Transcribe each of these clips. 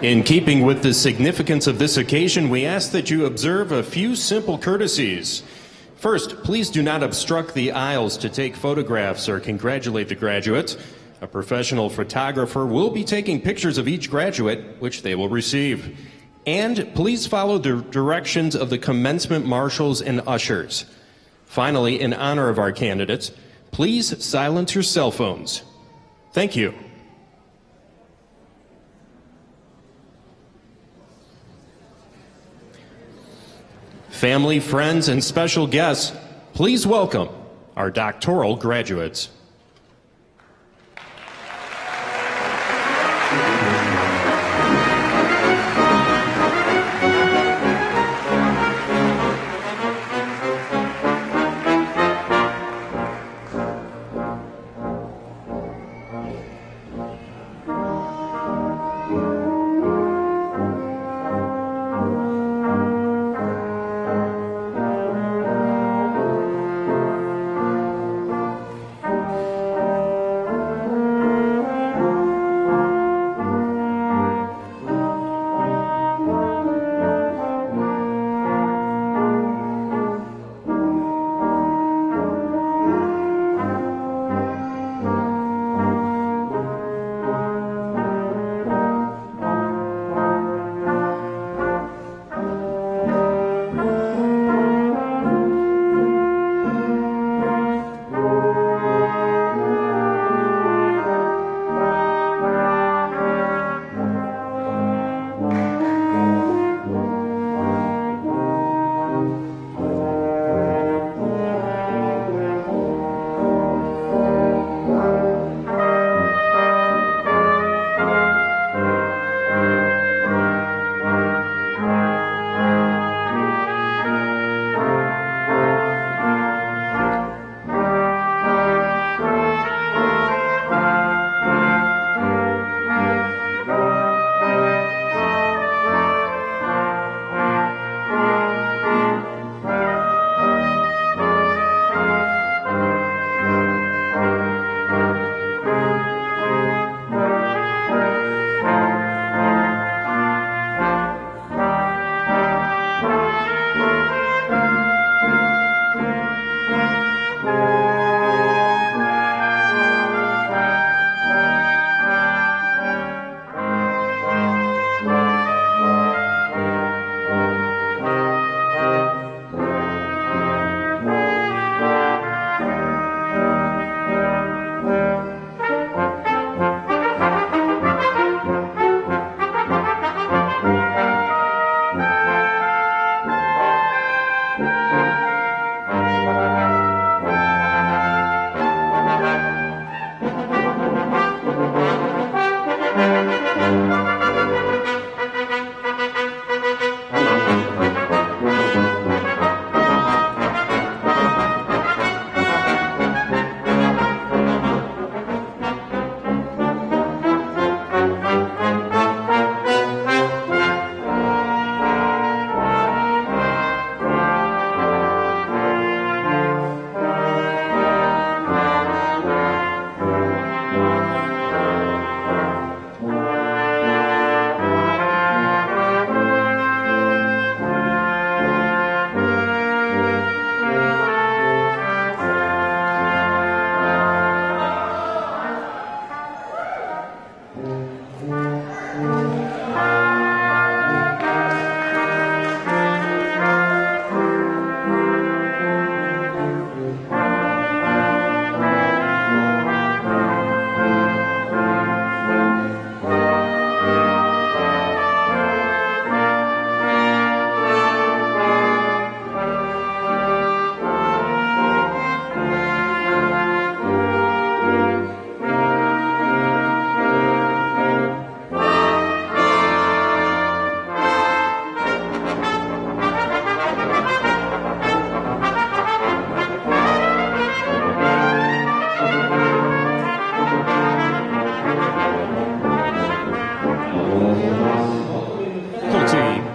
In keeping with the significance of this occasion, we ask that you observe a few simple courtesies. First, please do not obstruct the aisles to take photographs or congratulate the graduates. A professional photographer will be taking pictures of each graduate, which they will receive. And please follow the directions of the commencement marshals and ushers. Finally, in honor of our candidates, please silence your cell phones. Thank you. Family, friends, and special guests, please welcome our doctoral graduates.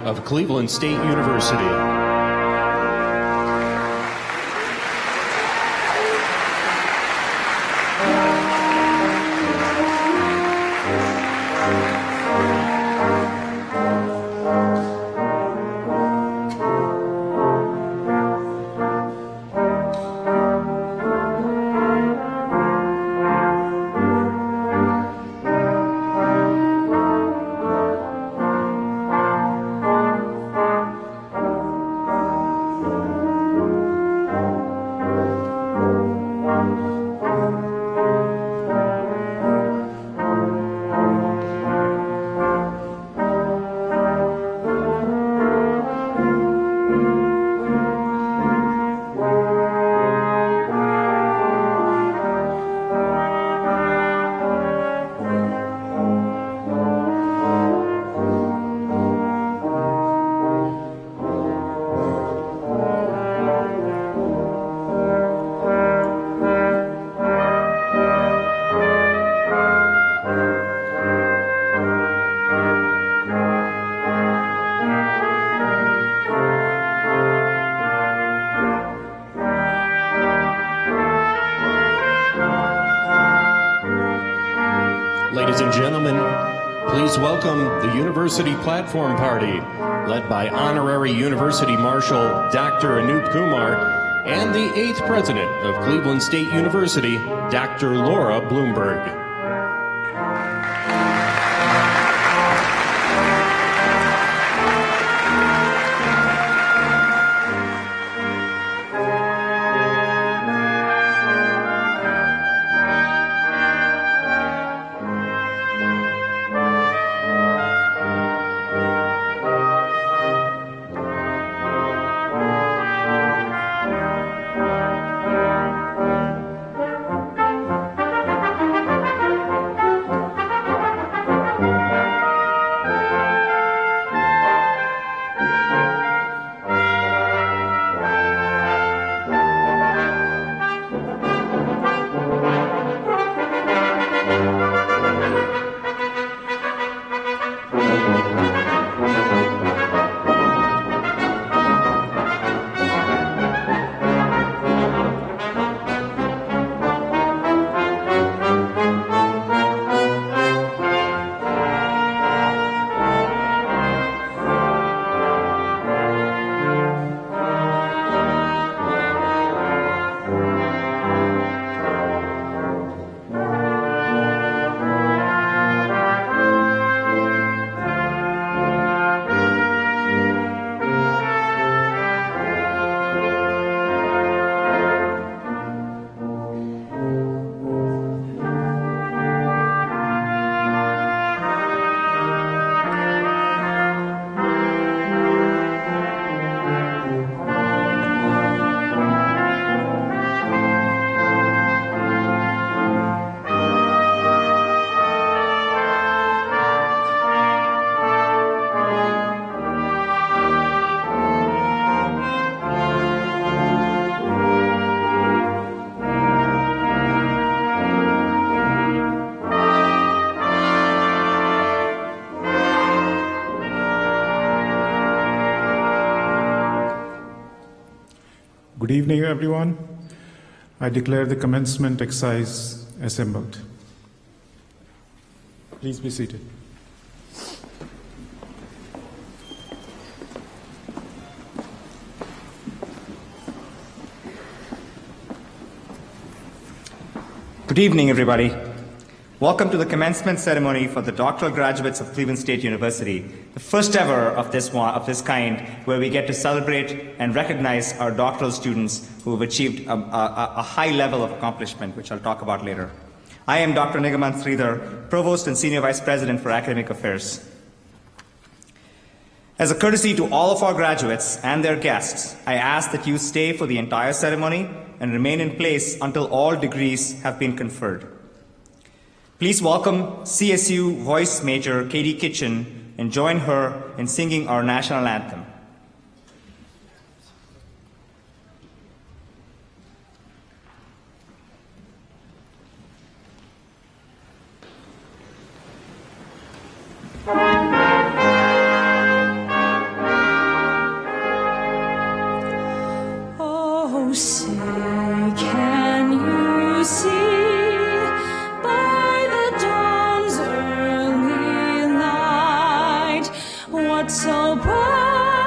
of Cleveland State University. and gentlemen, please welcome the University Platform Party, led by Honorary University Marshal Dr. Anoop Kumar and the 8th President of Cleveland State University, Dr. Laura Bloomberg. Good evening, everyone. I declare the commencement exercise assembled. Please be seated. Good evening, everybody. Welcome to the commencement ceremony for the doctoral graduates of Cleveland State University, the first ever of this kind, where we get to celebrate and recognize our doctoral students who have achieved a high level of accomplishment, which I'll talk about later. I am Dr. Nigamant Sridhar, Provost and Senior Vice President for Academic Affairs. As a courtesy to all of our graduates and their guests, I ask that you stay for the entire ceremony and remain in place until all degrees have been conferred. Please welcome CSU Voice Major Katie Kitchen and join her in singing our national anthem. Oh, say, can you see by the dawn's early light what so bright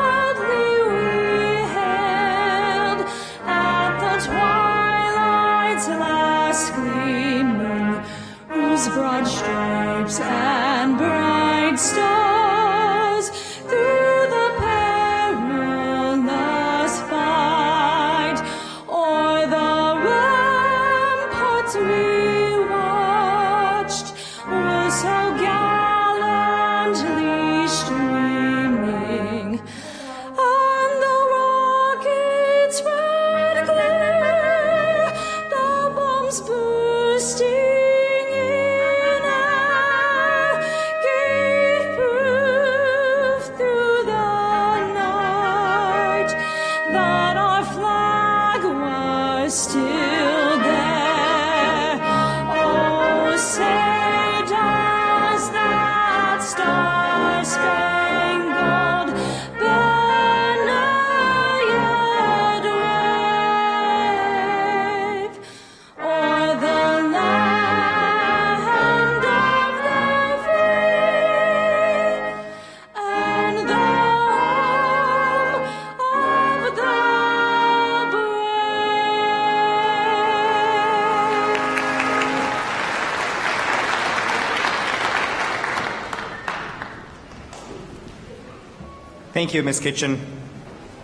Thank you, Ms. Kitchen.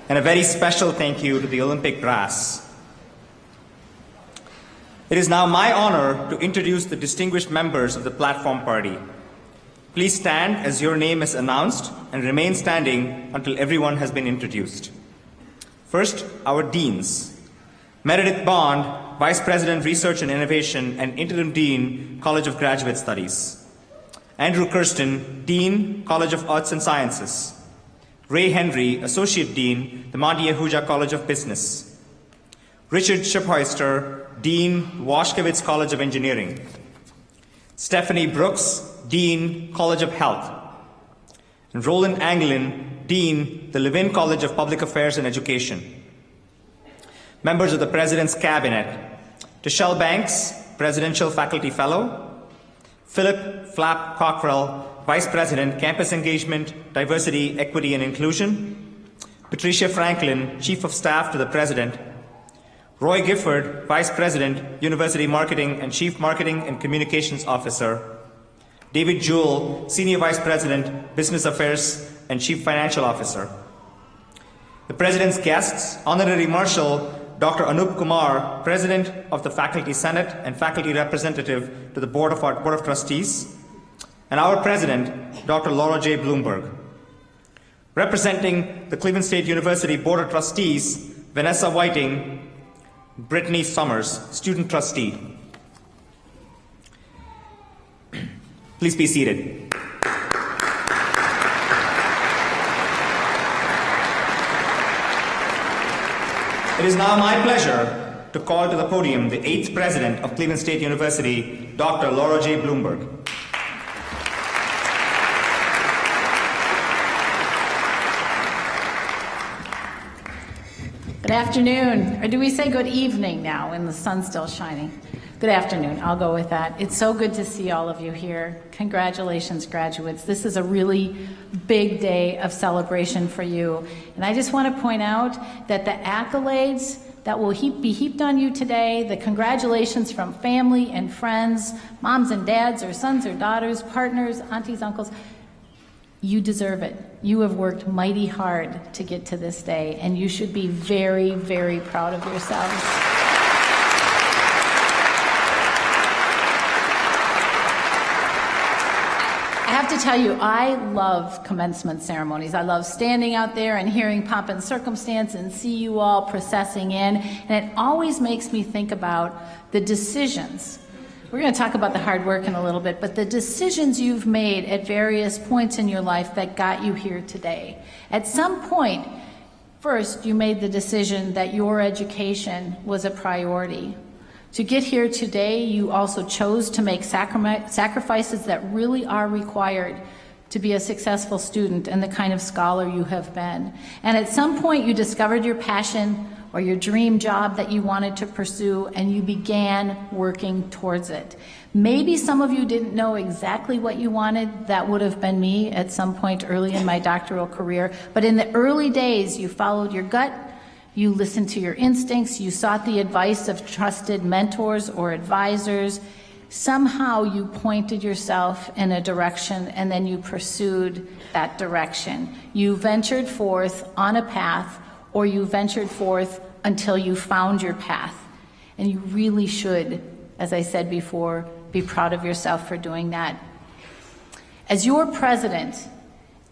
And a very special thank you to the Olympic brass. It is now my honor to introduce the distinguished members of the platform party. Please stand as your name is announced and remain standing until everyone has been introduced. First, our deans. Meredith Bond, Vice President, Research and Innovation and Interim Dean, College of Graduate Studies. Andrew Kirsten, Dean, College of Arts and Sciences. Ray Henry, Associate Dean, the Monty Ahuja College of Business. Richard Schiphoister, Dean, Washkewitz College of Engineering. Stephanie Brooks, Dean, College of Health. And Roland Anglin, Dean, the Levin College of Public Affairs and Education. Members of the President's Cabinet, Tichelle Banks, Presidential Faculty Fellow. Philip Flapp Cockrell, Vice President, Campus Engagement, Diversity, Equity and Inclusion. Patricia Franklin, Chief of Staff to the President. Roy Gifford, Vice President, University Marketing and Chief Marketing and Communications Officer. David Jewell, Senior Vice President, Business Affairs and Chief Financial Officer. The President's guests, Honorary Marshal Dr. Anup Kumar, President of the Faculty Senate and Faculty Representative to the Board of Trustees, and our President, Dr. Laura J. Bloomberg. Representing the Cleveland State University Board of Trustees, Vanessa Whiting, Brittany Summers, Student Trustee. Please be seated. It is now my pleasure to call to the podium the 8th President of Cleveland State University, Dr. Laura J. Bloomberg. Good afternoon, or do we say good evening now when the sun's still shining? Good afternoon, I'll go with that. It's so good to see all of you here. Congratulations, graduates. This is a really big day of celebration for you. And I just want to point out that the accolades that will be heaped on you today, the congratulations from family and friends, moms and dads, or sons or daughters, partners, aunties, uncles, you deserve it. You have worked mighty hard to get to this day, and you should be very, very proud of yourselves. I have to tell you, I love commencement ceremonies. I love standing out there and hearing pomp and circumstance and see you all processing in, and it always makes me think about the decisions. We're going to talk about the hard work in a little bit, but the decisions you've made at various points in your life that got you here today. At some point, first, you made the decision that your education was a priority. To get here today, you also chose to make sacrifices that really are required to be a successful student and the kind of scholar you have been. And at some point, you discovered your passion or your dream job that you wanted to pursue, and you began working towards it. Maybe some of you didn't know exactly what you wanted. That would have been me at some point early in my doctoral career. But in the early days, you followed your gut, you listened to your instincts, you sought the advice of trusted mentors or advisors. Somehow you pointed yourself in a direction, and then you pursued that direction. You ventured forth on a path, or you ventured forth until you found your path. And you really should, as I said before, be proud of yourself for doing that. As your president,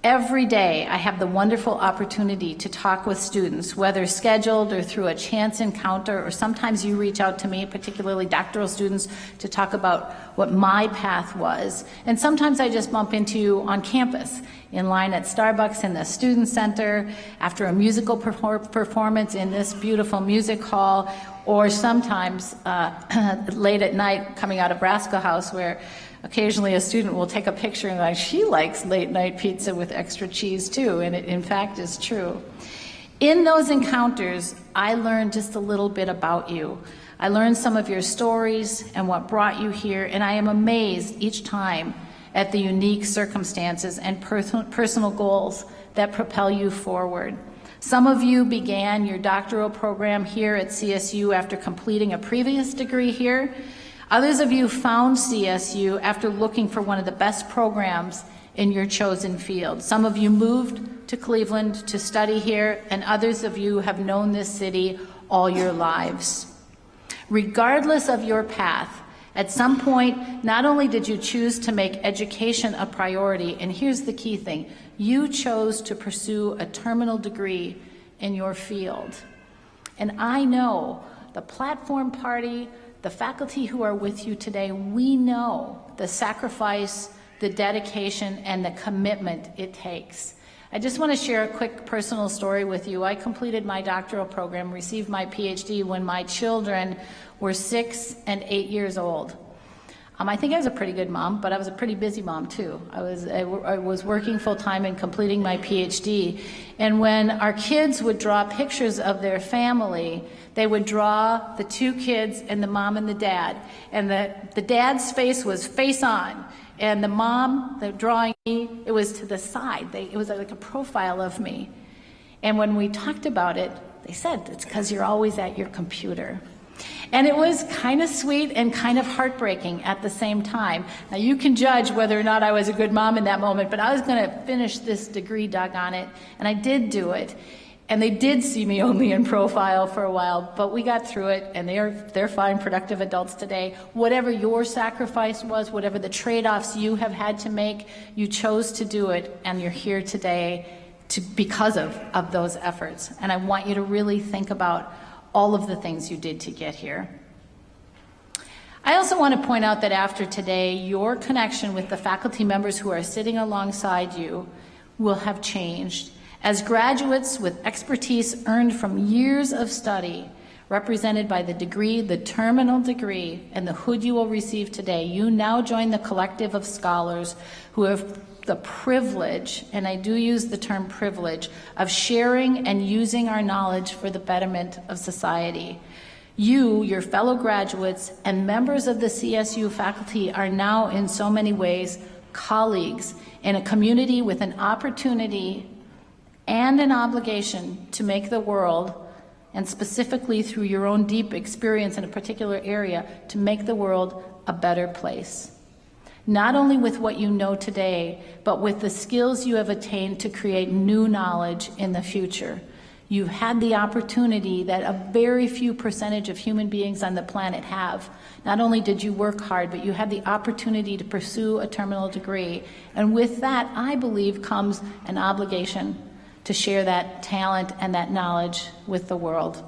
every day I have the wonderful opportunity to talk with students, whether scheduled or through a chance encounter, or sometimes you reach out to me, particularly doctoral students, to talk about what my path was. And sometimes I just bump into you on campus, in line at Starbucks in the Student Center, after a musical performance in this beautiful music hall, or sometimes late at night coming out of Brasco House, where occasionally a student will take a picture and like, she likes late night pizza with extra cheese too, and it in fact is true. In those encounters, I learned just a little bit about you. I learned some of your stories and what brought you here, and I am amazed each time at the unique circumstances and personal goals that propel you forward. Some of you began your doctoral program here at CSU after completing a previous degree here. Others of you found CSU after looking for one of the best programs in your chosen field. Some of you moved to Cleveland to study here, and others of you have known this city all your lives. Regardless of your path, at some point, not only did you choose to make education a priority, and here's the key thing, you chose to pursue a terminal degree in your field. And I know the platform party, the faculty who are with you today, we know the sacrifice, the dedication, and the commitment it takes. I just want to share a quick personal story with you. I completed my doctoral program, received my PhD when my children were 6 and 8 years old. I think I was a pretty good mom, but I was a pretty busy mom too. I was working full time and completing my PhD. And when our kids would draw pictures of their family, they would draw the 2 kids and the mom and the dad. And the dad's face was face on. And the mom, the drawing me, it was to the side. It was like a profile of me. And when we talked about it, they said, it's because you're always at your computer. And it was kind of sweet and kind of heartbreaking at the same time. Now you can judge whether or not I was a good mom in that moment, but I was going to finish this degree, doggone it, and I did do it. And they did see me only in profile for a while, but we got through it, and they're fine, productive adults today. Whatever your sacrifice was, whatever the trade-offs you have had to make, you chose to do it, and you're here today because of those efforts. And I want you to really think about all of the things you did to get here. I also want to point out that after today, your connection with the faculty members who are sitting alongside you will have changed. As graduates with expertise earned from years of study, represented by the degree, the terminal degree, and the hood you will receive today, you now join the collective of scholars who have the privilege, and I do use the term privilege, of sharing and using our knowledge for the betterment of society. You, your fellow graduates, and members of the CSU faculty are now in so many ways colleagues in a community with an opportunity and an obligation to make the world, and specifically through your own deep experience in a particular area, to make the world a better place. Not only with what you know today, but with the skills you have attained to create new knowledge in the future. You've had the opportunity that a very few percentage of human beings on the planet have. Not only did you work hard, but you had the opportunity to pursue a terminal degree. And with that, I believe, comes an obligation to share that talent and that knowledge with the world.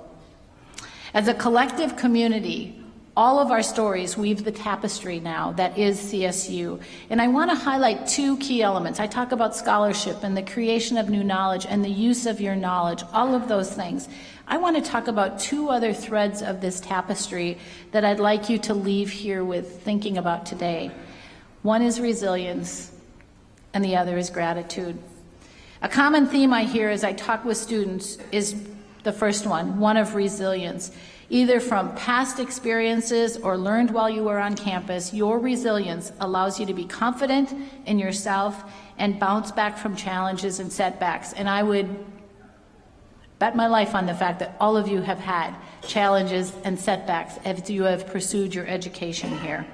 As a collective community, all of our stories weave the tapestry now that is CSU. And I want to highlight 2 key elements. I talk about scholarship and the creation of new knowledge and the use of your knowledge, all of those things. I want to talk about 2 other threads of this tapestry that I'd like you to leave here with thinking about today. One is resilience, and the other is gratitude. A common theme I hear as I talk with students is the first one of resilience. Either from past experiences or learned while you were on campus, your resilience allows you to be confident in yourself and bounce back from challenges and setbacks. And I would bet my life on the fact that all of you have had challenges and setbacks as you have pursued your education here.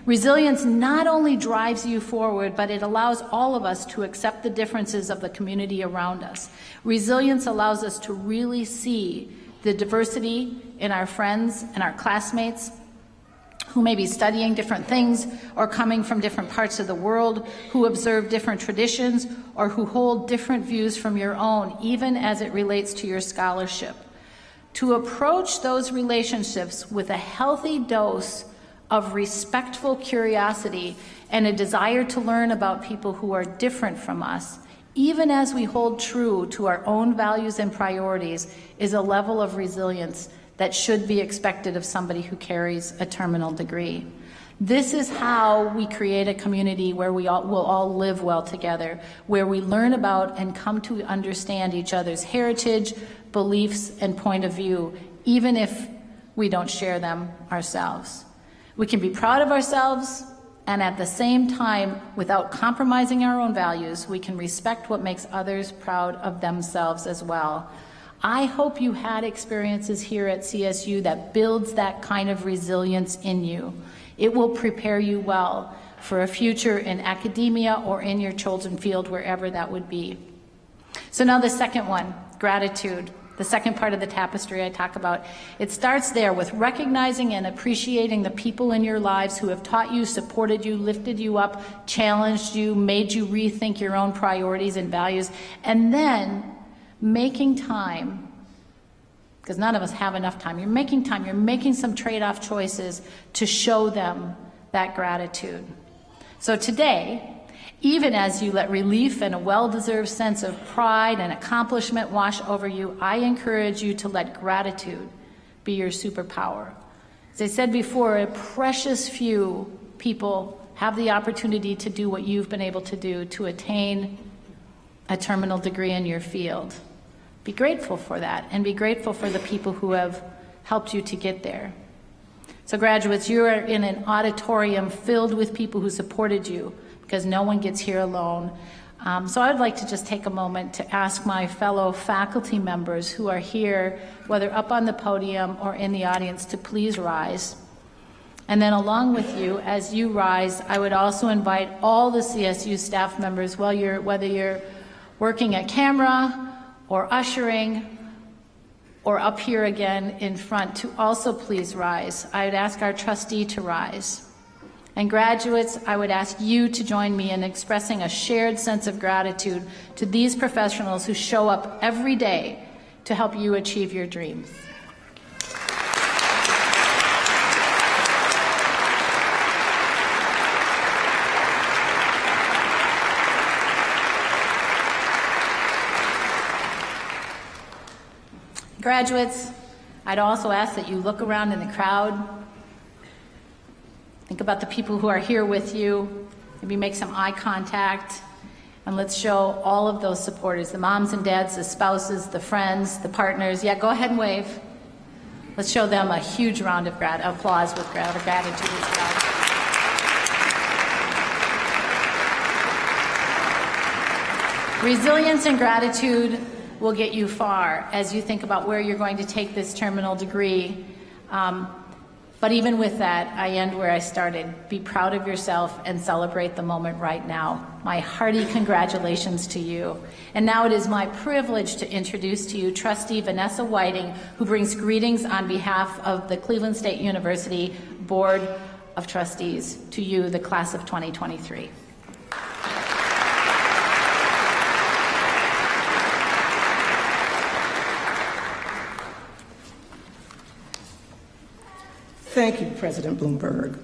Resilience not only drives you forward, but it allows all of us to accept the differences of the community around us. Resilience allows us to really see the diversity in our friends and our classmates who may be studying different things or coming from different parts of the world, who observe different traditions, or who hold different views from your own, even as it relates to your scholarship. To approach those relationships with a healthy dose of respectful curiosity and a desire to learn about people who are different from us, even as we hold true to our own values and priorities, is a level of resilience that should be expected of somebody who carries a terminal degree. This is how we create a community where we will all live well together, where we learn about and come to understand each other's heritage, beliefs, and point of view, even if we don't share them ourselves. We can be proud of ourselves, and at the same time, without compromising our own values, we can respect what makes others proud of themselves as well. I hope you had experiences here at CSU that builds that kind of resilience in you. It will prepare you well for a future in academia or in your chosen field, wherever that would be. So now the second one, gratitude. The second part of the tapestry I talk about. It starts there with recognizing and appreciating the people in your lives who have taught you, supported you, lifted you up, challenged you, made you rethink your own priorities and values, and then making time, because none of us have enough time. You're making time. You're making some trade-off choices to show them that gratitude. So today, even as you let relief and a well-deserved sense of pride and accomplishment wash over you, I encourage you to let gratitude be your superpower. As I said before, a precious few people have the opportunity to do what you've been able to do, to attain a terminal degree in your field. Be grateful for that, and be grateful for the people who have helped you to get there. So graduates, you are in an auditorium filled with people who supported you, because no one gets here alone. So I would like to just take a moment to ask my fellow faculty members who are here, whether up on the podium or in the audience, to please rise. And then along with you, as you rise, I would also invite all the CSU staff members, whether you're working at camera or ushering or up here again in front, to also please rise. I would ask our trustee to rise. And graduates, I would ask you to join me in expressing a shared sense of gratitude to these professionals who show up every day to help you achieve your dreams. Graduates, I'd also ask that you look around in the crowd. Think about the people who are here with you. Maybe make some eye contact. And let's show all of those supporters, the moms and dads, the spouses, the friends, the partners. Yeah, go ahead and wave. Let's show them a huge round of applause with gratitude as well. Resilience and gratitude will get you far as you think about where you're going to take this terminal degree. But even with that, I end where I started. Be proud of yourself and celebrate the moment right now. My hearty congratulations to you. And now it is my privilege to introduce to you Trustee Vanessa Whiting, who brings greetings on behalf of the Cleveland State University Board of Trustees to you, the class of 2023. Thank you, President Bloomberg.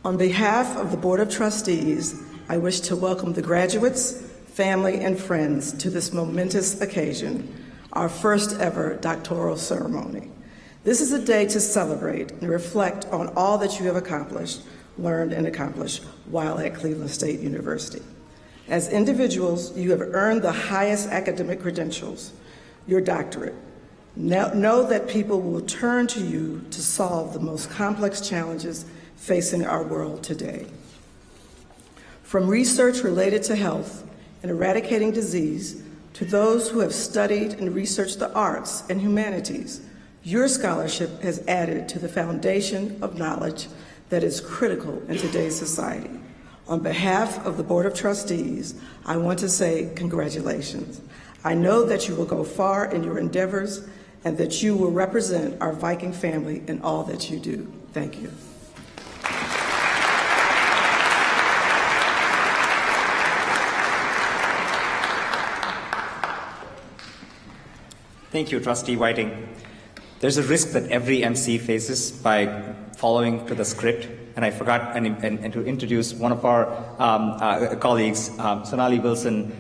On behalf of the Board of Trustees, I wish to welcome the graduates, family, and friends to this momentous occasion, our first ever doctoral ceremony. This is a day to celebrate and reflect on all that you have accomplished, learned, and accomplished while at Cleveland State University. As individuals, you have earned the highest academic credentials, your doctorate. Now, know that people will turn to you to solve the most complex challenges facing our world today. From research related to health and eradicating disease to those who have studied and researched the arts and humanities, your scholarship has added to the foundation of knowledge that is critical in today's society. On behalf of the Board of Trustees, I want to say congratulations. I know that you will go far in your endeavors and that you will represent our Viking family in all that you do. Thank you. Thank you, Trustee Whiting. There's a risk that every MC faces by following to the script, and I forgot and to introduce one of our colleagues, Sonali Wilson,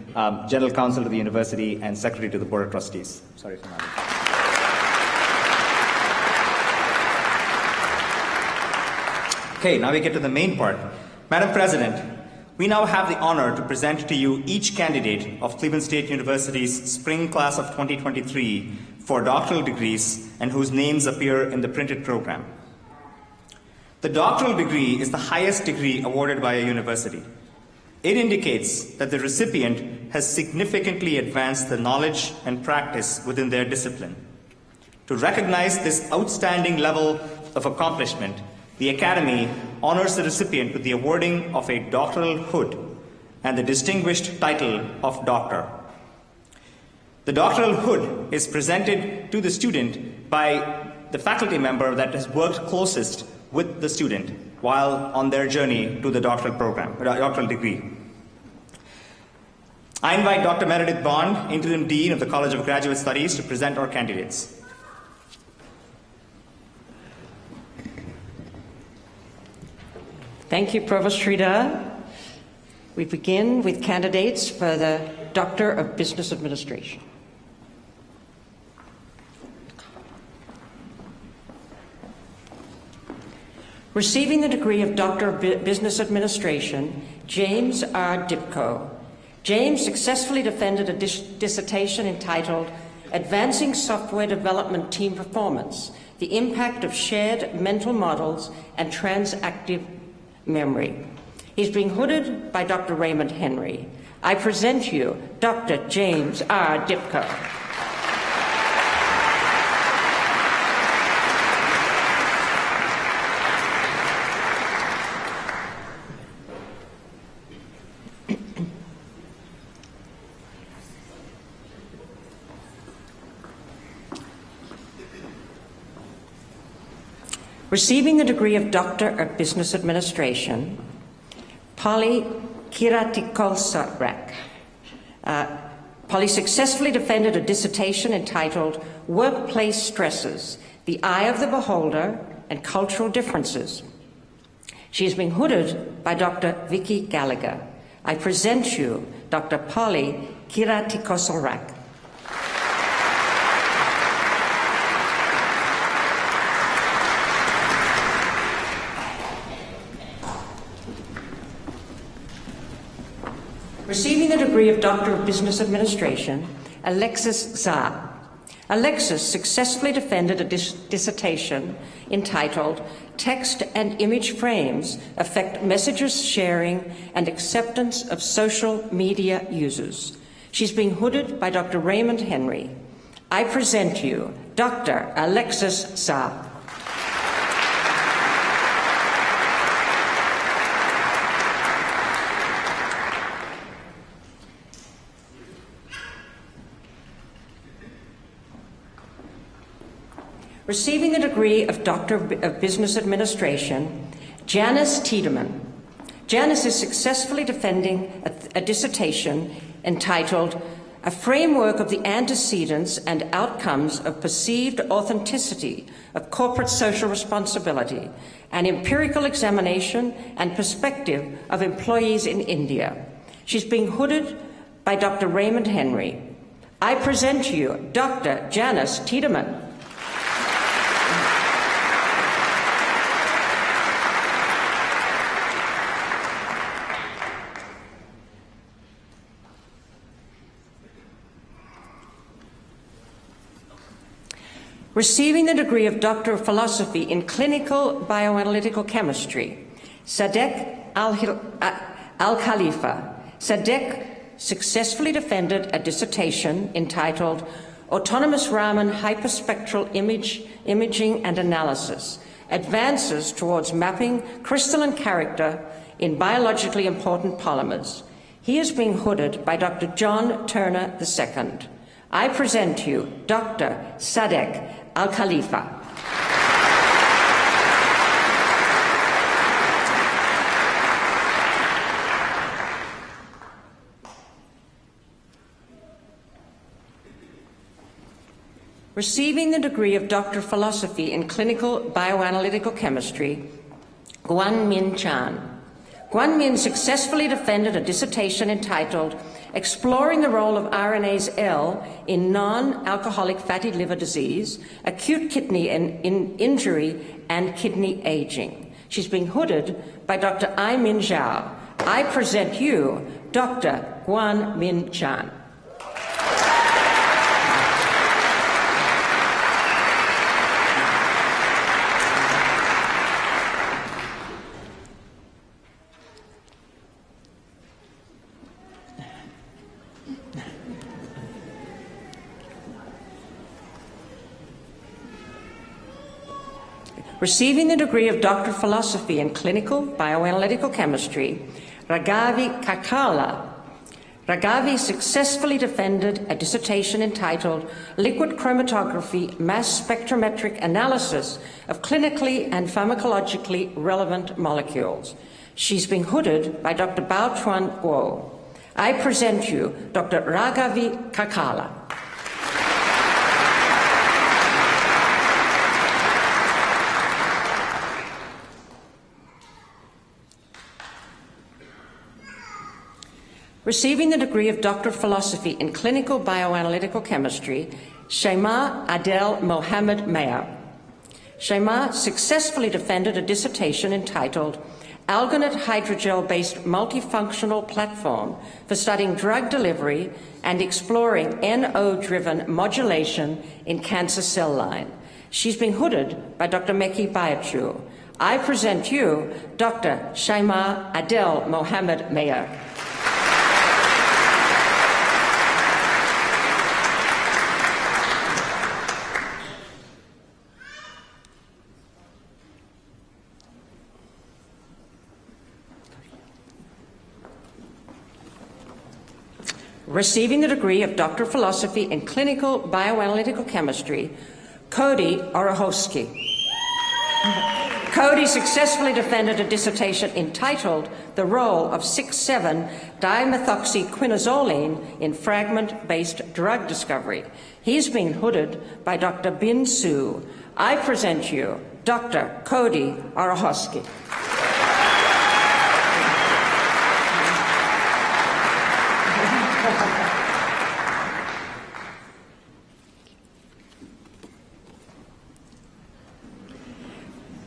General Counsel to the University and Secretary to the Board of Trustees. Sorry, Sonali. Okay, now we get to the main part. Madam President, we now have the honor to present to you each candidate of Cleveland State University's spring class of 2023 for doctoral degrees and whose names appear in the printed program. The doctoral degree is the highest degree awarded by a university. It indicates that the recipient has significantly advanced the knowledge and practice within their discipline. To recognize this outstanding level of accomplishment, the Academy honors the recipient with the awarding of a doctoral hood and the distinguished title of Doctor. The doctoral hood is presented to the student by the faculty member that has worked closest with the student while on their journey to the doctoral program, doctoral degree. I invite Dr. Meredith Bond, Interim Dean of the College of Graduate Studies, to present our candidates. Thank you, Provost Sridhar. We begin with candidates for the Doctor of Business Administration. Receiving the degree of Doctor of Business Administration, James R. Dipko. James successfully defended a dissertation entitled Advancing Software Development Team Performance, the Impact of Shared Mental Models and Transactive Memory. He's being hooded by Dr. Raymond Henry. I present you Dr. James R. Dipko. Receiving the degree of Doctor of Business Administration, Polly Kiratikolsarak. Polly successfully defended a dissertation entitled Workplace Stresses, the Eye of the Beholder and Cultural Differences. She is being hooded by Dr. Vicky Gallagher. I present you Dr. Polly Kiratikolsarak. Receiving the degree of Doctor of Business Administration, Alexis Za. Alexis successfully defended a dissertation entitled Text and Image Frames Affect Messages Sharing and Acceptance of Social Media Users. She's being hooded by Dr. Raymond Henry. I present you Dr. Alexis Za. Receiving the degree of Doctor of Business Administration, Janice Tiedemann. Janice is successfully defending a dissertation entitled A Framework of the Antecedents and Outcomes of Perceived Authenticity of Corporate Social Responsibility, an empirical examination and perspective of employees in India. She's being hooded by Dr. Raymond Henry. I present to you Dr. Janice Tiedemann. Receiving the degree of Doctor of Philosophy in Clinical Bioanalytical Chemistry, Sadek Al-Khalifa. Sadek successfully defended a dissertation entitled Autonomous Raman Hyperspectral Imaging and Analysis, Advances Towards Mapping Crystalline Character in Biologically Important Polymers. He is being hooded by Dr. John Turner II. I present to you Dr. Sadek Al-Khalifa. Receiving the degree of Doctor of Philosophy in Clinical Bioanalytical Chemistry, Guan Min Chan. Guan Min successfully defended a dissertation entitled Exploring the Role of RNase L in Non-Alcoholic Fatty Liver Disease, Acute Kidney Injury, and Kidney Aging. She's being hooded by Dr. Ai Min Zhao. I present you Dr. Guan Min Chan. Receiving the degree of Doctor of Philosophy in Clinical Bioanalytical Chemistry, Raghavi Kakala. Raghavi successfully defended a dissertation entitled Liquid Chromatography Mass Spectrometric Analysis of Clinically and Pharmacologically Relevant Molecules. She's being hooded by Dr. Bao Chuan Guo. I present you Dr. Raghavi Kakala. Receiving the degree of Doctor of Philosophy in Clinical Bioanalytical Chemistry, Shaima Adel Mohammed Meir. Shaima successfully defended a dissertation entitled Alginate Hydrogel-Based Multifunctional Platform for Studying Drug Delivery and Exploring NO-Driven Modulation in Cancer Cell Line. She's been hooded by Dr. Meki Bayachu. I present you Dr. Shaima Adel Mohammed Meir. Receiving the degree of Doctor of Philosophy in Clinical Bioanalytical Chemistry, Cody Orahowski. Cody successfully defended a dissertation entitled The Role of 6,7-Dimethoxyquinazoline in Fragment-Based Drug Discovery. He's been hooded by Dr. Bin Su. I present you Dr. Cody Orahowski.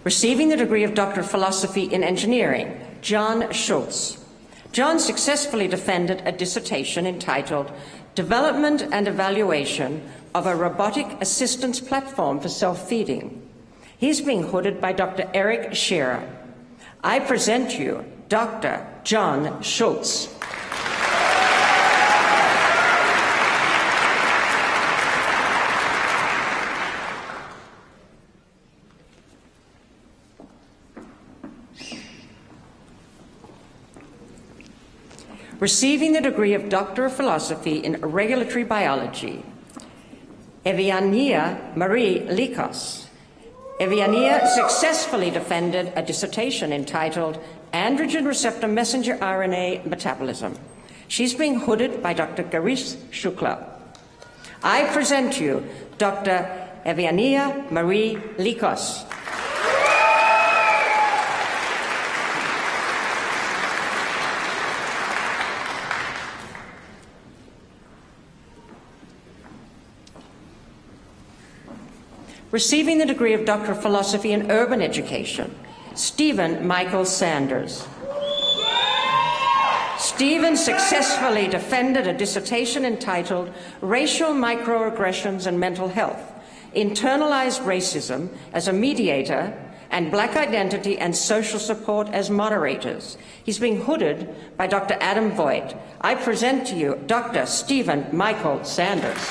Receiving the degree of Doctor of Philosophy in Engineering, John Schultz. John successfully defended a dissertation entitled Development and Evaluation of a Robotic Assistance Platform for Self-Feeding. He's being hooded by Dr. Eric Scherer. I present you Dr. John Schultz. Receiving the degree of Doctor of Philosophy in Regulatory Biology, Eviania Marie Likos. Eviania successfully defended a dissertation entitled Androgen Receptor Messenger RNA Metabolism. She's being hooded by Dr. Garish Shukla. I present you Dr. Eviania Marie Likos. Receiving the degree of Doctor of Philosophy in Urban Education, Stephen Michael Sanders. Stephen successfully defended a dissertation entitled Racial Microaggressions and Mental Health, Internalized Racism as a Mediator and Black Identity and Social Support as Moderators. He's being hooded by Dr. Adam Voigt. I present to you Dr. Stephen Michael Sanders.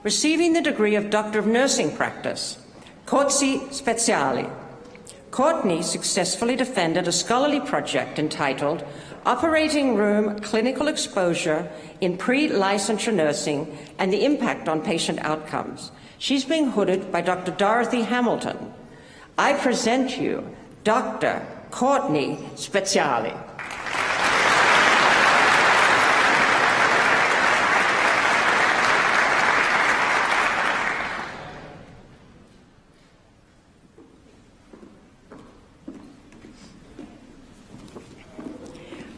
Receiving the degree of Doctor of Nursing Practice, Corsi Speziali. Courtney successfully defended a scholarly project entitled Operating Room Clinical Exposure in Pre-Licensure Nursing and the Impact on Patient Outcomes. She's being hooded by Dr. Dorothy Hamilton. I present you Dr. Courtney Speziali.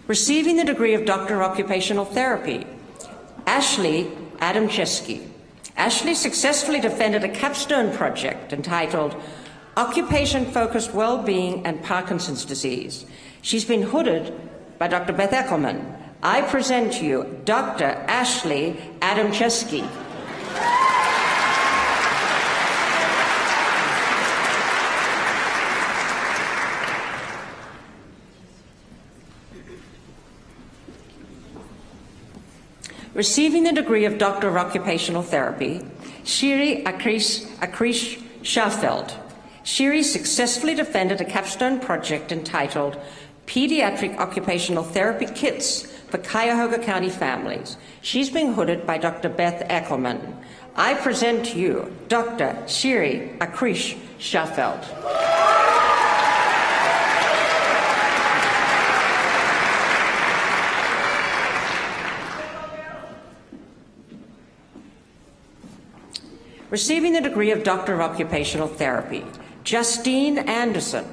Receiving the degree of Doctor of Occupational Therapy, Ashley Adamczewski. Ashley successfully defended a capstone project entitled Occupation-Focused Well-Being and Parkinson's Disease. She's been hooded by Dr. Beth Eckelman. I present to you Dr. Ashley Adamczewski. Receiving the degree of Doctor of Occupational Therapy, Shiri Akrish Schafeld. Shiri successfully defended a capstone project entitled Pediatric Occupational Therapy Kits for Cuyahoga County Families. She's being hooded by Dr. Beth Eckelman. I present to you Dr. Shiri Akrish Schafeld. Receiving the degree of Doctor of Occupational Therapy, Justine Anderson.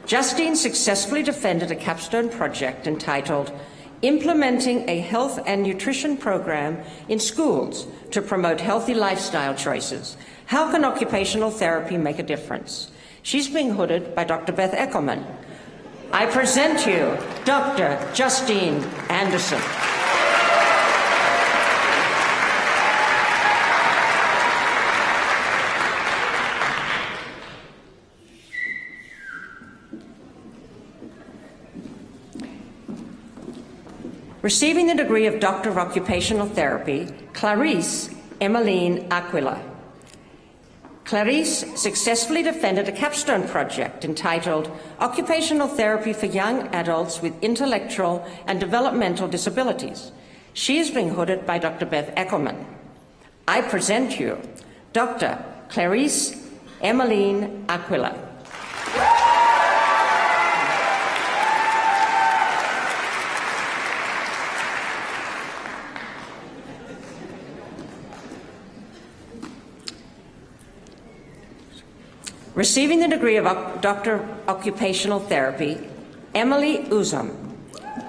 Justine successfully defended a capstone project entitled Implementing a Health and Nutrition Program in Schools to Promote Healthy Lifestyle Choices. How can occupational therapy make a difference? She's being hooded by Dr. Beth Eckelman. I present you Dr. Justine Anderson. Receiving the degree of Doctor of Occupational Therapy, Clarice Emmeline Aquila. Clarice successfully defended a capstone project entitled Occupational Therapy for Young Adults with Intellectual and Developmental Disabilities. She is being hooded by Dr. Beth Eckelman. I present you Dr. Clarice Emmeline Aquila. Receiving the degree of Doctor of Occupational Therapy, Emily Uzum.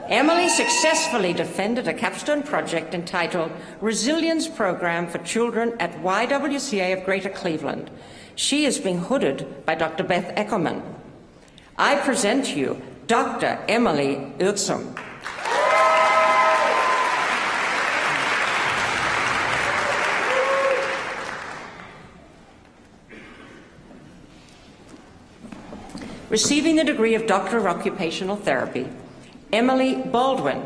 Emily successfully defended a capstone project entitled Resilience Program for Children at YWCA of Greater Cleveland. She is being hooded by Dr. Beth Eckelman. I present to you Dr. Emily Uzum. Receiving the degree of Doctor of Occupational Therapy, Emmy Baldwin.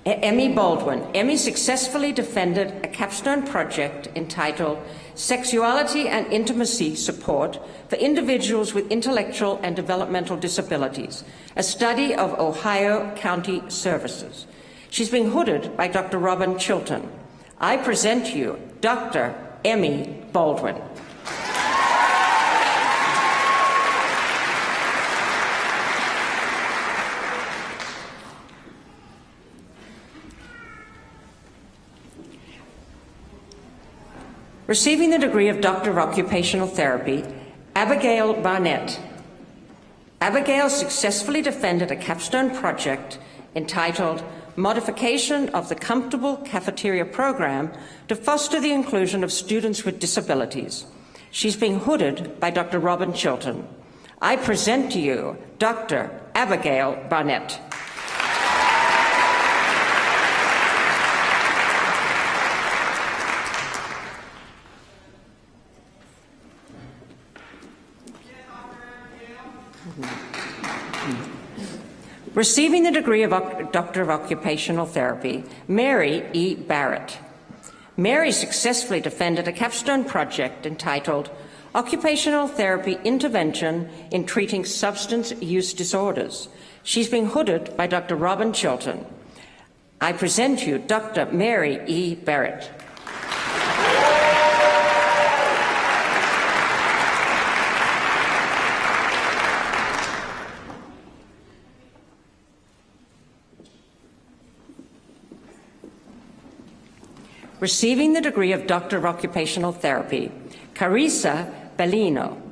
Emmy successfully defended a capstone project entitled Sexuality and Intimacy Support for Individuals with Intellectual and Developmental Disabilities, a study of Ohio County Services. She's being hooded by Dr. Robin Chilton. I present to you Dr. Emmy Baldwin. Receiving the degree of Doctor of Occupational Therapy, Abigail Barnett. Abigail successfully defended a capstone project entitled Modification of the Comfortable Cafeteria Program to foster the inclusion of students with disabilities. She's being hooded by Dr. Robin Chilton. I present to you Dr. Abigail Barnett. Receiving the degree of Doctor of Occupational Therapy, Mary E. Barrett. Mary successfully defended a capstone project entitled Occupational Therapy Intervention in Treating Substance Use Disorders. She's being hooded by Dr. Robin Chilton. I present you Dr. Mary E. Barrett. Receiving the degree of Doctor of Occupational Therapy, Carissa Bellino.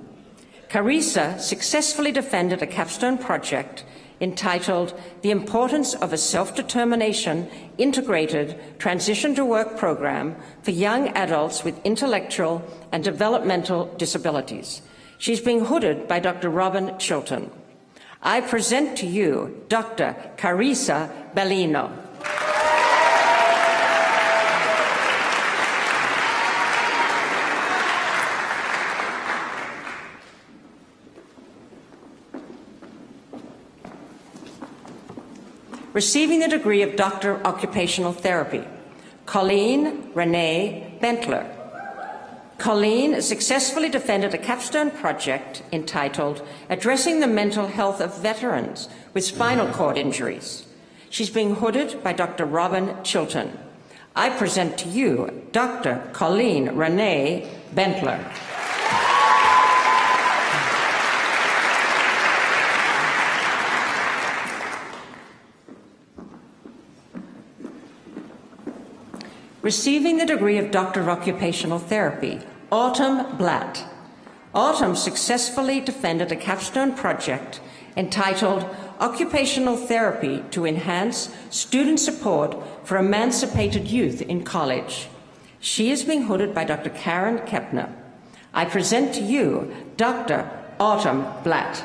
Carissa successfully defended a capstone project entitled The Importance of a Self-Determination Integrated Transition to Work Program for Young Adults with Intellectual and Developmental Disabilities. She's being hooded by Dr. Robin Chilton. I present to you Dr. Carissa Bellino. Receiving the degree of Doctor of Occupational Therapy, Colleen Renee Bentler. Colleen successfully defended a capstone project entitled Addressing the Mental Health of Veterans with Spinal Cord Injuries. She's being hooded by Dr. Robin Chilton. I present to you Dr. Colleen Renee Bentler. Receiving the degree of Doctor of Occupational Therapy, Autumn Blatt. Autumn successfully defended a capstone project entitled Occupational Therapy to Enhance Student Support for Emancipated Youth in College. She is being hooded by Dr. Karen Kepner. I present to you Dr. Autumn Blatt.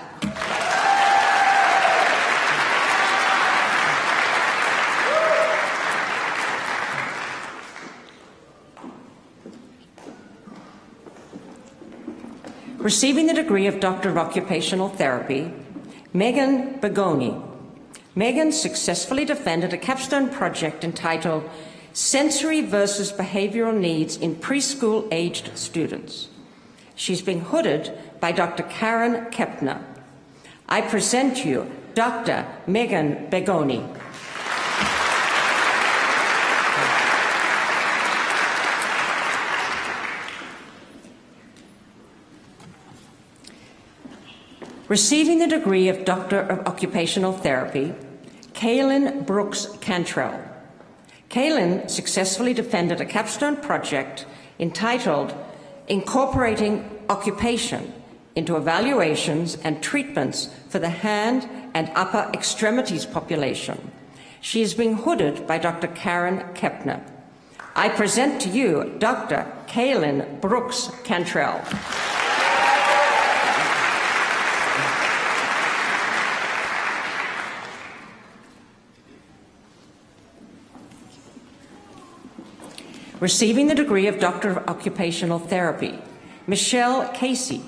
Receiving the degree of Doctor of Occupational Therapy, Megan Begoni. Megan successfully defended a capstone project entitled Sensory versus Behavioral Needs in Preschool-Aged Students. She's being hooded by Dr. Karen Kepner. I present you Dr. Megan Begoni. Receiving the degree of Doctor of Occupational Therapy, Kaylin Brooks Cantrell. Kaylin successfully defended a capstone project entitled Incorporating Occupation into Evaluations and Treatments for the Hand and Upper Extremities Population. She is being hooded by Dr. Karen Kepner. I present to you Dr. Kaylin Brooks Cantrell. Receiving the degree of Doctor of Occupational Therapy, Michelle Casey.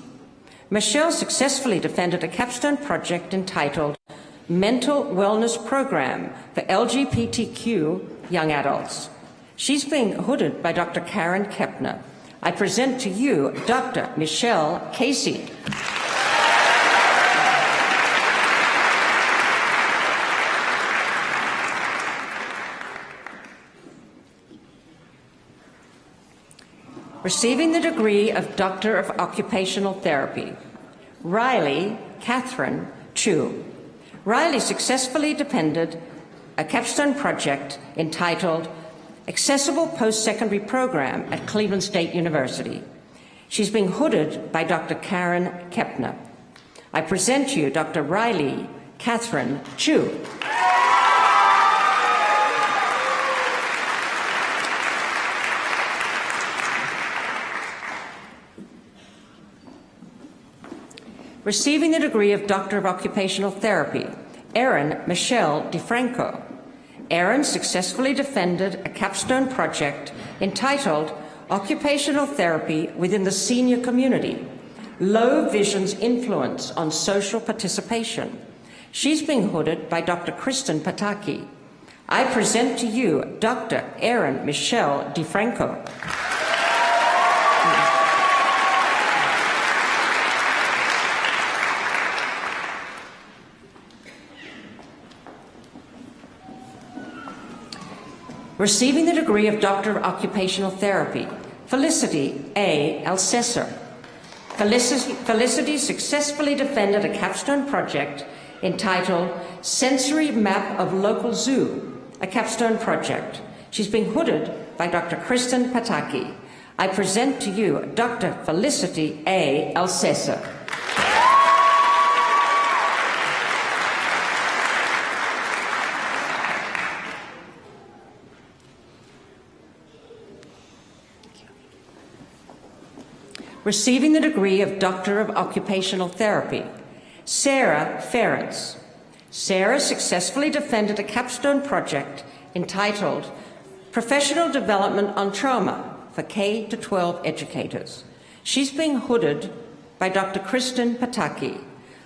Michelle successfully defended a capstone project entitled Mental Wellness Program for LGBTQ Young Adults. She's being hooded by Dr. Karen Kepner. I present to you Dr. Michelle Casey. Receiving the degree of Doctor of Occupational Therapy, Riley Catherine Chu. Riley successfully defended a capstone project entitled Accessible Post-Secondary Program at Cleveland State University. She's being hooded by Dr. Karen Kepner. I present you Dr. Riley Catherine Chu. Receiving the degree of Doctor of Occupational Therapy, Erin Michelle DeFranco. Erin successfully defended a capstone project entitled Occupational Therapy within the Senior Community, Low Vision's Influence on Social Participation. She's being hooded by Dr. Kristen Pataki. I present to you Dr. Erin Michelle DeFranco. Receiving the degree of Doctor of Occupational Therapy, Felicity A. Alcesser. Felicity successfully defended a capstone project entitled Sensory Map of Local Zoo, a capstone project. She's being hooded by Dr. Kristen Pataki. I present to you Dr. Felicity A. Alcesser. Receiving the degree of Doctor of Occupational Therapy, Sarah Ferentz. Sarah successfully defended a capstone project entitled Professional Development on Trauma for K-12 Educators. She's being hooded by Dr. Kristen Pataki.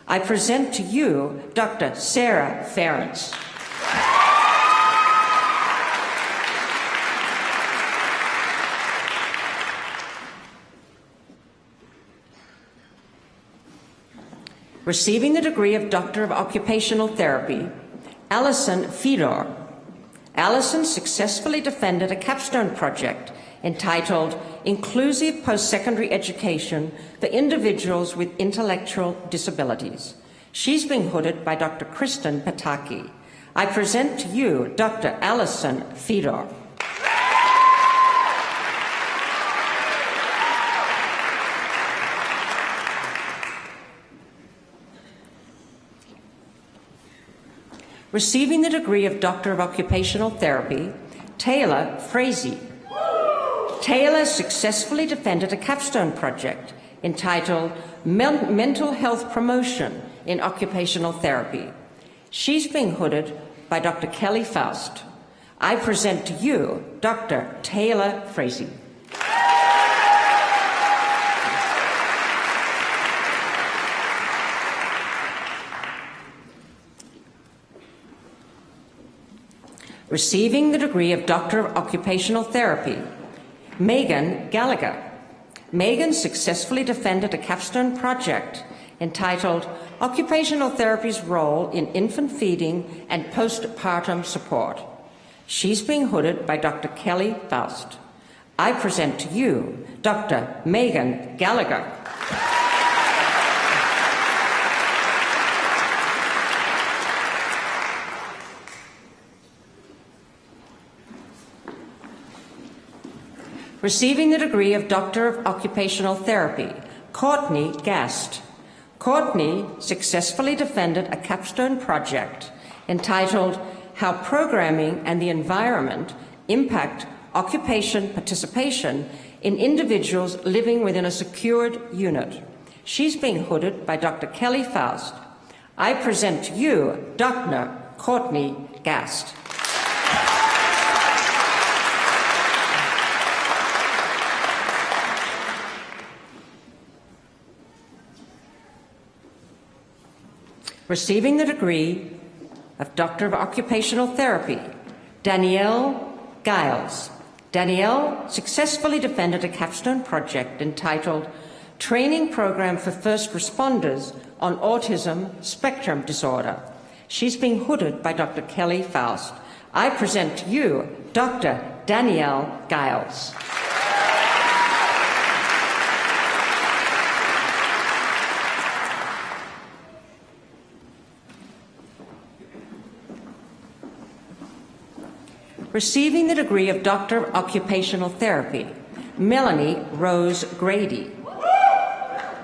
I present to you Dr. Sarah Ferentz. Receiving the degree of Doctor of Occupational Therapy, Alison Fedor. Alison successfully defended a capstone project entitled Inclusive Post-Secondary Education for Individuals with Intellectual Disabilities. She's being hooded by Dr. Kristen Pataki. I present to you Dr. Alison Fedor. Receiving the degree of Doctor of Occupational Therapy, Taylor Frazee. Taylor successfully defended a capstone project entitled Mental Health Promotion in Occupational Therapy. She's being hooded by Dr. Kelly Faust. I present to you Dr. Taylor Frazee. Receiving the degree of Doctor of Occupational Therapy, Megan Gallagher. Megan successfully defended a capstone project entitled Occupational Therapy's Role in Infant Feeding and Postpartum Support. She's being hooded by Dr. Kelly Faust. I present to you Dr. Megan Gallagher. Receiving the degree of Doctor of Occupational Therapy, Courtney Gast. Courtney successfully defended a capstone project entitled How Programming and the Environment Impact Occupation Participation in Individuals Living Within a Secured Unit. She's being hooded by Dr. Kelly Faust. I present to you Dr. Courtney Gast. Receiving the degree of Doctor of Occupational Therapy, Danielle Giles. Danielle successfully defended a capstone project entitled Training Program for First Responders on Autism Spectrum Disorder. She's being hooded by Dr. Kelly Faust. I present to you Dr. Danielle Giles. Receiving the degree of Doctor of Occupational Therapy, Melanie Rose Grady.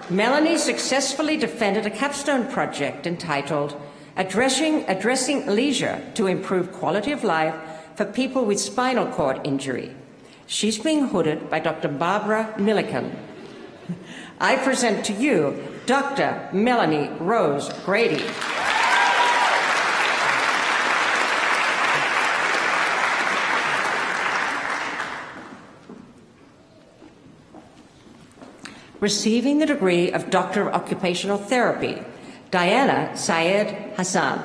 Melanie successfully defended a capstone project entitled Addressing Leisure to Improve Quality of Life for People with Spinal Cord Injury. She's being hooded by Dr. Barbara Milliken. I present to you Dr. Melanie Rose Grady. Receiving the degree of Doctor of Occupational Therapy, Diana Syed Hassan.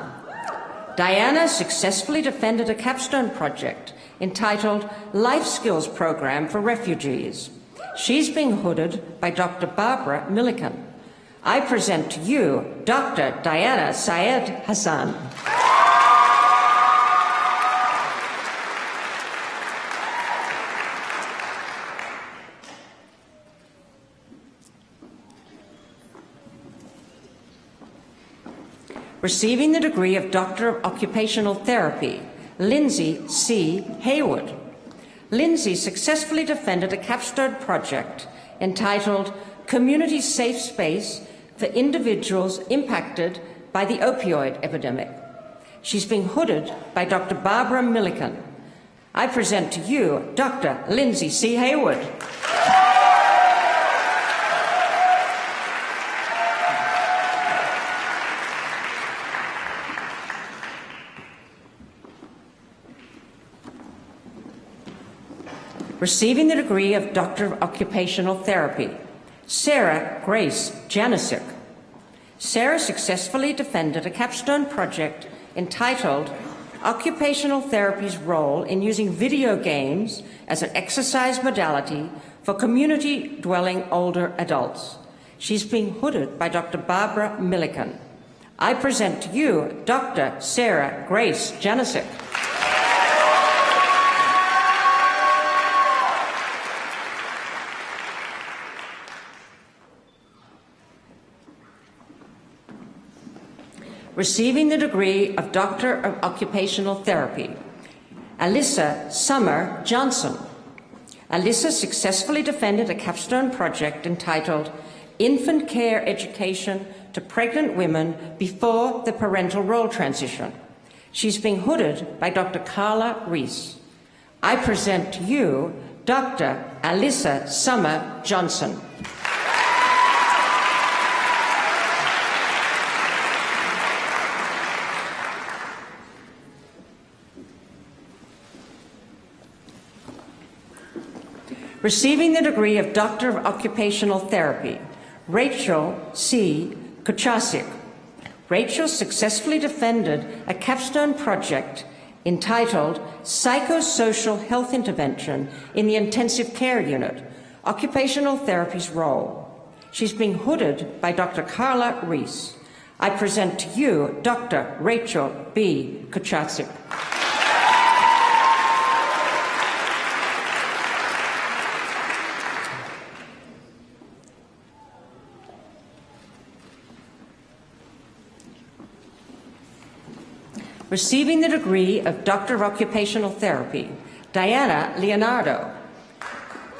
Diana successfully defended a capstone project entitled Life Skills Program for Refugees. She's being hooded by Dr. Barbara Milliken. I present to you Dr. Diana Syed Hassan. Receiving the degree of Doctor of Occupational Therapy, Lindsay C. Haywood. Lindsay successfully defended a capstone project entitled Community Safe Space for Individuals Impacted by the Opioid Epidemic. She's being hooded by Dr. Barbara Milliken. I present to you Dr. Lindsay C. Haywood. Receiving the degree of Doctor of Occupational Therapy, Sarah Grace Janisic. Sarah successfully defended a capstone project entitled Occupational Therapy's Role in Using Video Games as an Exercise Modality for Community-Dwelling Older Adults. She's being hooded by Dr. Barbara Milliken. I present to you Dr. Sarah Grace Janisic. Receiving the degree of Doctor of Occupational Therapy, Alyssa Summer Johnson. Alyssa successfully defended a capstone project entitled Infant Care Education to Pregnant Women Before the Parental Role Transition. She's being hooded by Dr. Carla Reese. I present to you Dr. Alyssa Summer Johnson. Receiving the degree of Doctor of Occupational Therapy, Rachel C. Kuchasik. Rachel successfully defended a capstone project entitled Psychosocial Health Intervention in the Intensive Care Unit, Occupational Therapy's Role. She's being hooded by Dr. Carla Reese. I present to you Dr. Rachel B. Kuchasik. Receiving the degree of Doctor of Occupational Therapy, Diana Leonardo.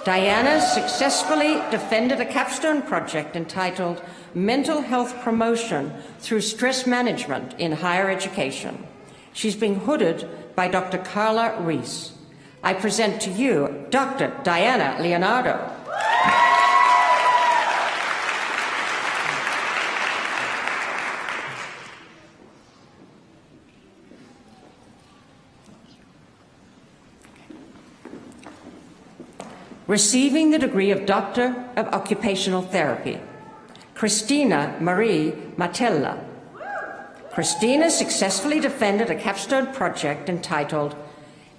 Diana successfully defended a capstone project entitled Mental Health Promotion Through Stress Management in Higher Education. She's being hooded by Dr. Carla Reese. I present to you Dr. Diana Leonardo. Receiving the degree of Doctor of Occupational Therapy, Christina Marie Matella. Christina successfully defended a capstone project entitled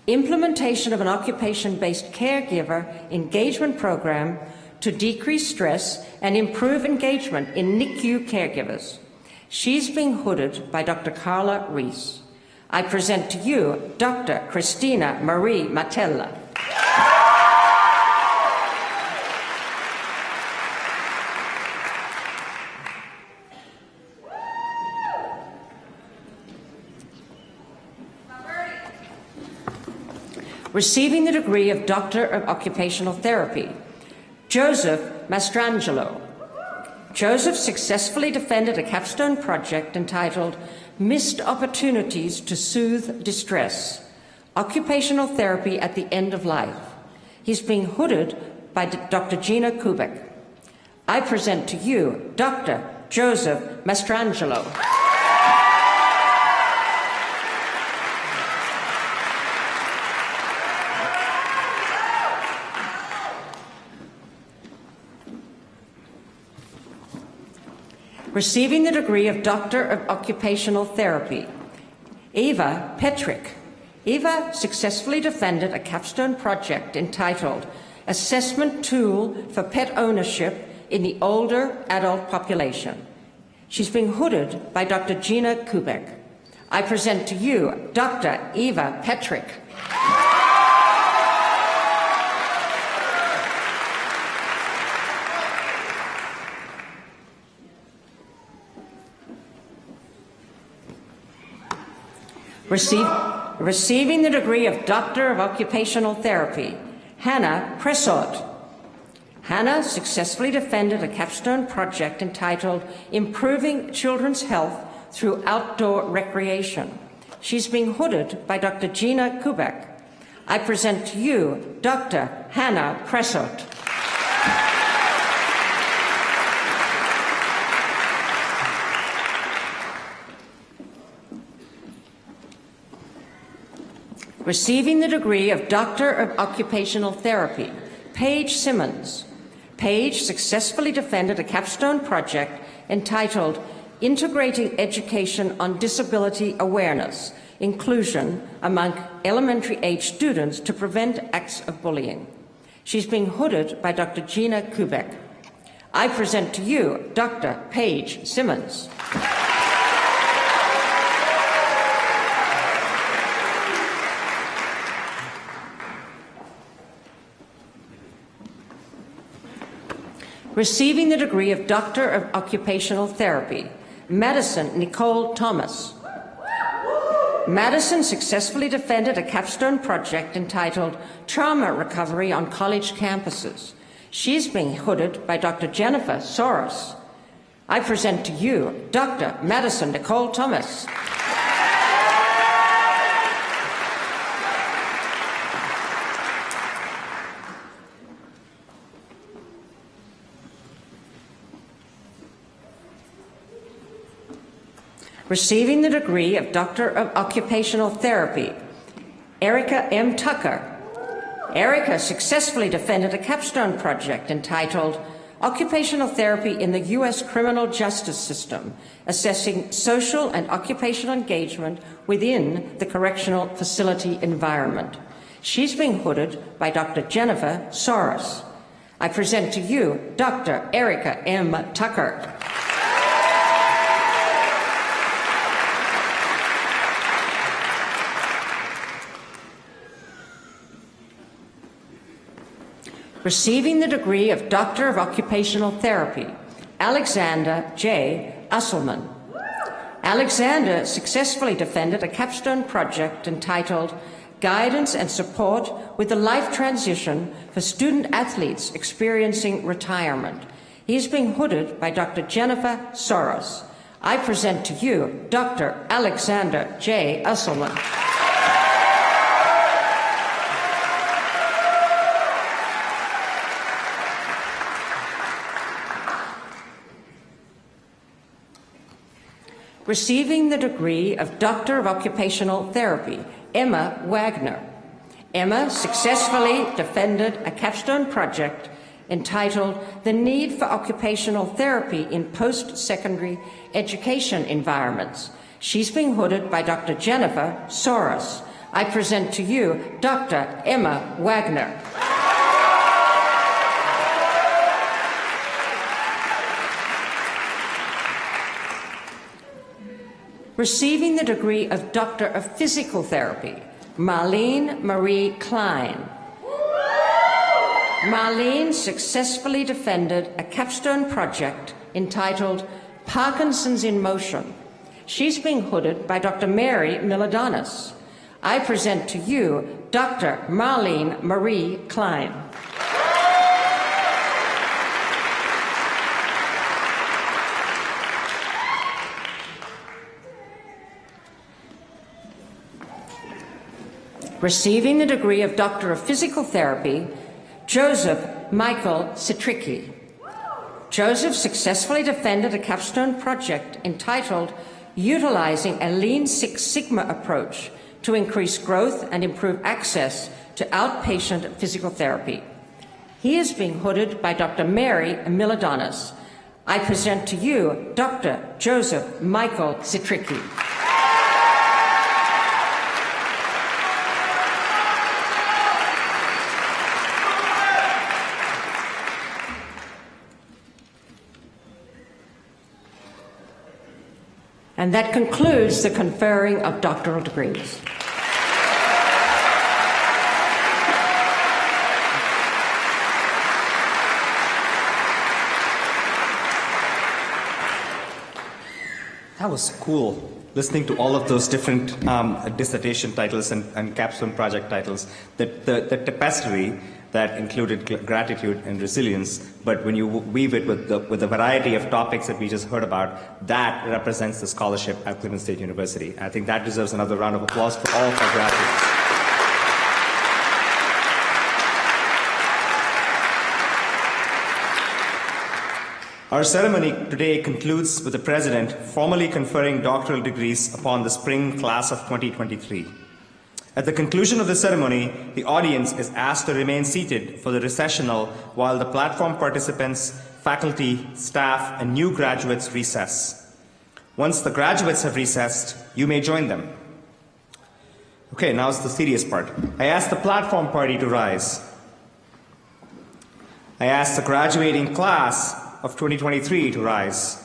Implementation of an Occupation-Based Caregiver Engagement Program to Decrease Stress and Improve Engagement in NICU Caregivers. She's being hooded by Dr. Carla Reese. I present to you Dr. Christina Marie Matella. Receiving the degree of Doctor of Occupational Therapy, Joseph Mastrangelo. Joseph successfully defended a capstone project entitled Missed Opportunities to Soothe Distress, Occupational Therapy at the End of Life. He's being hooded by Dr. Gina Kubek. I present to you Dr. Joseph Mastrangelo. Receiving the degree of Doctor of Occupational Therapy, Eva Petrick. Eva successfully defended a capstone project entitled Assessment Tool for Pet Ownership in the Older Adult Population. She's being hooded by Dr. Gina Kubek. I present to you Dr. Eva Petrick. Receiving the degree of Doctor of Occupational Therapy, Hannah Pressot. Hannah successfully defended a capstone project entitled Improving Children's Health Through Outdoor Recreation. She's being hooded by Dr. Gina Kubek. I present to you Dr. Hannah Pressot. Receiving the degree of Doctor of Occupational Therapy, Paige Simmons. Paige successfully defended a capstone project entitled Integrating Education on Disability Awareness, Inclusion among Elementary-Age Students to Prevent Acts of Bullying. She's being hooded by Dr. Gina Kubek. I present to you Dr. Paige Simmons. Receiving the degree of Doctor of Occupational Therapy, Madison Nicole Thomas. Madison successfully defended a capstone project entitled Trauma Recovery on College Campuses. She's being hooded by Dr. Jennifer Soros. I present to you Dr. Madison Nicole Thomas. Receiving the degree of Doctor of Occupational Therapy, Erica M. Tucker. Erica successfully defended a capstone project entitled Occupational Therapy in the U.S. Criminal Justice System, assessing social and occupational engagement within the correctional facility environment. She's being hooded by Dr. Jennifer Soros. I present to you Dr. Erica M. Tucker. Receiving the degree of Doctor of Occupational Therapy, Alexander J. Usselman. Alexander successfully defended a capstone project entitled Guidance and Support with the Life Transition for Student Athletes Experiencing Retirement. He is being hooded by Dr. Jennifer Soros. I present to you Dr. Alexander J. Usselman. Receiving the degree of Doctor of Occupational Therapy, Emma Wagner. Emma successfully defended a capstone project entitled The Need for Occupational Therapy in Post-Secondary Education Environments. She's being hooded by Dr. Jennifer Soros. I present to you Dr. Emma Wagner. Receiving the degree of Doctor of Physical Therapy, Marlene Marie Klein. Marlene successfully defended a capstone project entitled Parkinson's in Motion. She's being hooded by Dr. Mary Miladonis. I present to you Dr. Marlene Marie Klein. Receiving the degree of Doctor of Physical Therapy, Joseph Michael Citricki. Joseph successfully defended a capstone project entitled Utilizing a Lean Six Sigma Approach to Increase Growth and Improve Access to Outpatient Physical Therapy. He is being hooded by Dr. Mary Miladonis. I present to you Dr. Joseph Michael Citricki. And that concludes the conferring of doctoral degrees. That was cool, listening to all of those different dissertation titles and capstone project titles. The tapestry that included gratitude and resilience, but when you weave it with the variety of topics that we just heard about, that represents the scholarship at Cleveland State University. I think that deserves another round of applause for all of our graduates. Our ceremony today concludes with the President formally conferring doctoral degrees upon the spring class of 2023. At the conclusion of the ceremony, the audience is asked to remain seated for the recessional while the platform participants, faculty, staff, and new graduates recess. Once the graduates have recessed, you may join them. Okay, now it's the serious part. I ask the platform party to rise. I ask the graduating class of 2023 to rise.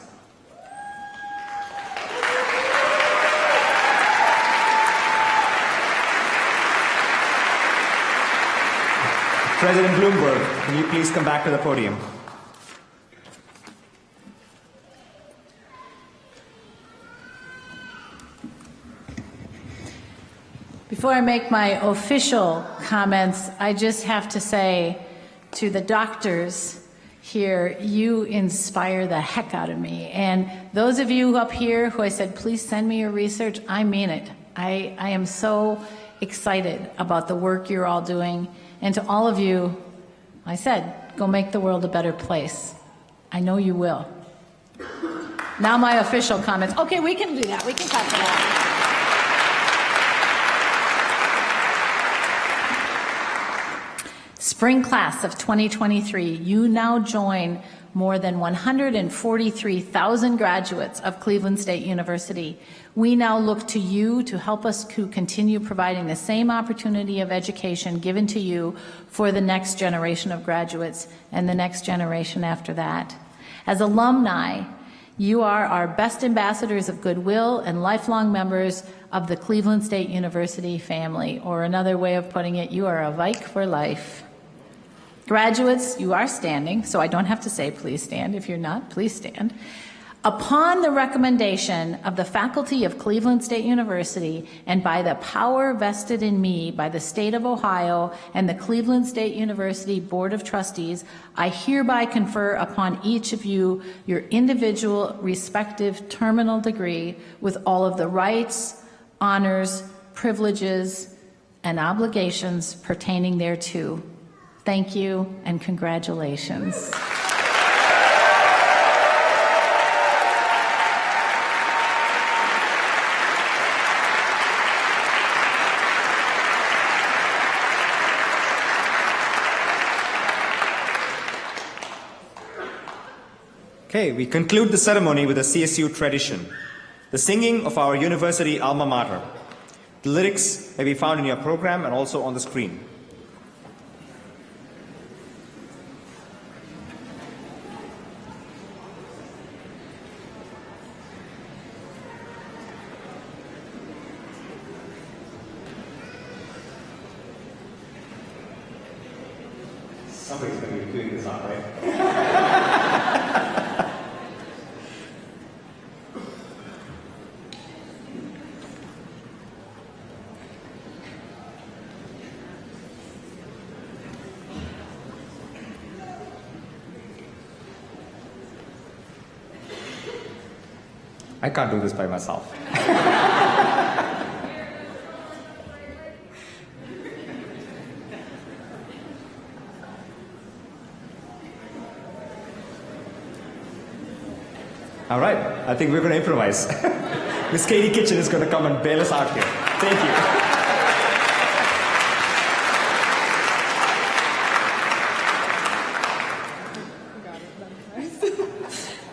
President Bloomberg, can you please come back to the podium? Before I make my official comments, I just have to say to the doctors here, you inspire the heck out of me. And those of you up here who I said, please send me your research, I mean it. I am so excited about the work you're all doing. And to all of you, I said, go make the world a better place. I know you will. Now my official comments. Okay, we can do that. We can talk for that. Spring class of 2023, you now join more than 143,000 graduates of Cleveland State University. We now look to you to help us to continue providing the same opportunity of education given to you for the next generation of graduates and the next generation after that. As alumni, you are our best ambassadors of goodwill and lifelong members of the Cleveland State University family, or another way of putting it, you are a Vike for life. Graduates, you are standing, so I don't have to say please stand. If you're not, please stand. Upon the recommendation of the faculty of Cleveland State University and by the power vested in me by the state of Ohio and the Cleveland State University Board of Trustees, I hereby confer upon each of you your individual respective terminal degree with all of the rights, honors, privileges, and obligations pertaining thereto. Thank you and congratulations. Okay, we conclude the ceremony with a CSU tradition, the singing of our university alma mater. The lyrics may be found in your program and also on the screen. Somebody's going to be doing this out, right? I can't do this by myself. All right, I think we're going to improvise. Miss Katie Kitchen is going to come and bail us out here. Thank you.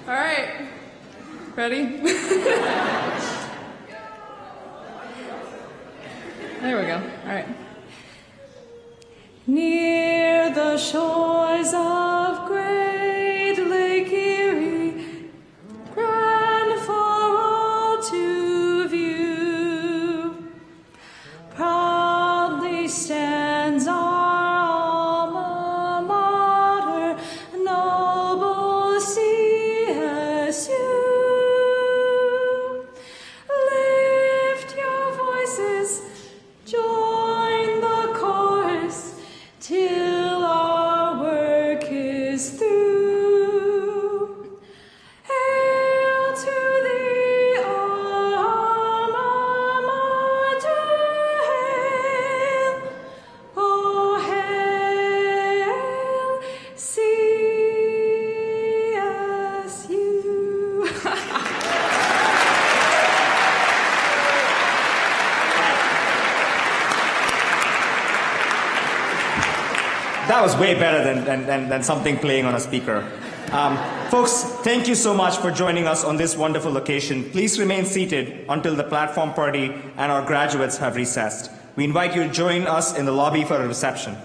All right, ready? There we go. All right. Near the shores of great Lake Erie, grand for all to view, proudly stands our alma mater, noble CSU. Lift your voices, join the chorus, till our work is through. Hail to the alma mater, hail, oh hail, CSU. That was way better than something playing on a speaker. Folks, thank you so much for joining us on this wonderful occasion. Please remain seated until the platform party and our graduates have recessed. We invite you to join us in the lobby for a reception.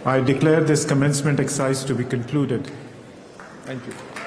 I declare this commencement exercise to be concluded. Thank you.